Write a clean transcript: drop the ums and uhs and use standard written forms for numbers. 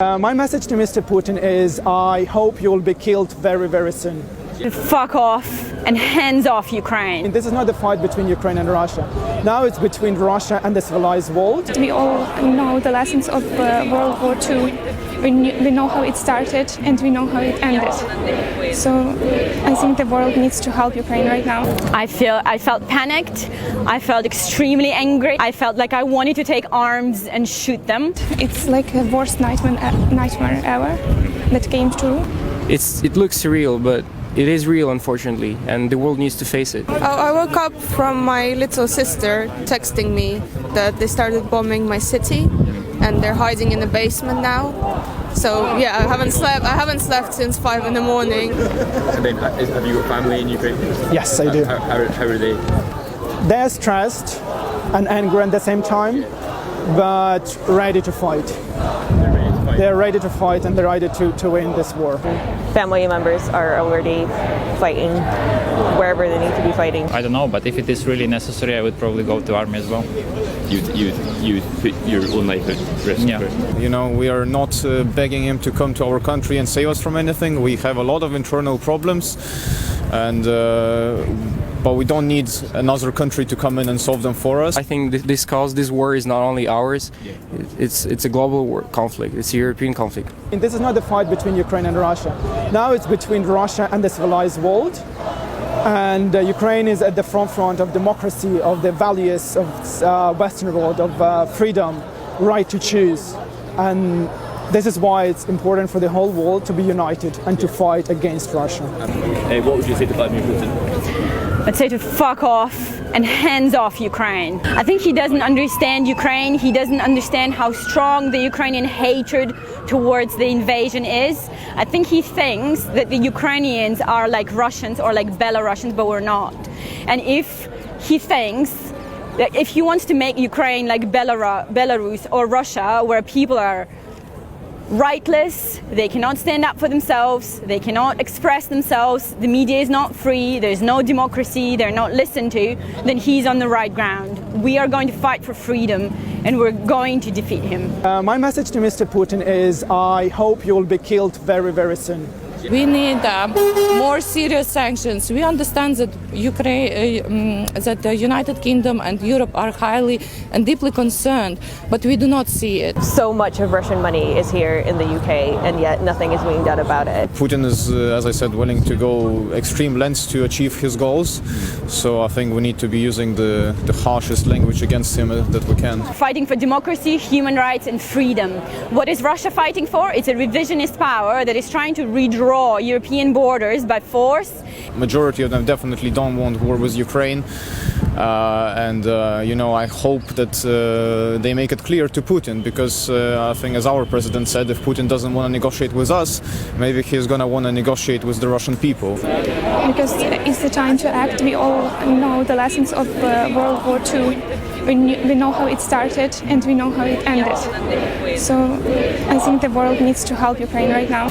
My message to Mr. Putin is I hope you will be killed very, very soon. Fuck off and hands off Ukraine. This is not a fight between Ukraine and Russia. Now it's between Russia and the civilized world. We all know the lessons of World War II. We know how it started and we know how it ended. So I think the world needs to help Ukraine right now. I felt panicked. I felt extremely angry. I felt like I wanted to take arms and shoot them. It's like the worst nightmare ever that came true. It looks surreal, but it is real, unfortunately, and the world needs to face it. I woke up from my little sister texting me that they started bombing my city and they're hiding in the basement now. So yeah, I haven't slept since 5 in the morning. And then, have you got family in Ukraine? Yes, I do. How are they? They're stressed and angry at the same time, but ready to fight. They're ready to fight and they're ready to win this war. Family members are already fighting wherever they need to be fighting. I don't know, but if it is really necessary, I would probably go to army as well. You put your own life at risk. Yeah. You know, we are not begging him to come to our country and save us from anything. We have a lot of internal problems, and but we don't need another country to come in and solve them for us. I think this war is not only ours, it's a global conflict, it's a European conflict. This is not a fight between Ukraine and Russia. Now it's between Russia and the civilized world. And Ukraine is at the front of democracy, of the values of Western world, of freedom, right to choose. And this is why it's important for the whole world to be united and to fight against Russia. What would you say to Vladimir Putin? I'd say to fuck off and hands off Ukraine. I think he doesn't understand Ukraine. He doesn't understand how strong the Ukrainian hatred towards the invasion is. I think he thinks that the Ukrainians are like Russians or like Belarusians, but we're not. And if he thinks that if he wants to make Ukraine like Belarus or Russia, where people are rightless, they cannot stand up for themselves, they cannot express themselves, the media is not free, there's no democracy, they're not listened to, then he's on the right ground. We are going to fight for freedom and we're going to defeat him. My message to Mr. Putin is I hope you will be killed very, very soon. We need more serious sanctions. We understand that that the United Kingdom and Europe are highly and deeply concerned, but we do not see it. So much of Russian money is here in the UK, and yet nothing is being done about it. Putin is, as I said, willing to go extreme lengths to achieve his goals. So I think we need to be using the harshest language against him that we can. Fighting for democracy, human rights and freedom. What is Russia fighting for? It's a revisionist power that is trying to redraw European borders by force. Majority of them definitely don't want war with Ukraine. You know, I hope that they make it clear to Putin, because I think, as our president said, if Putin doesn't want to negotiate with us, maybe he's going to want to negotiate with the Russian people. Because it's the time to act. We all know the lessons of World War II. We know how it started and we know how it ended. So I think the world needs to help Ukraine right now.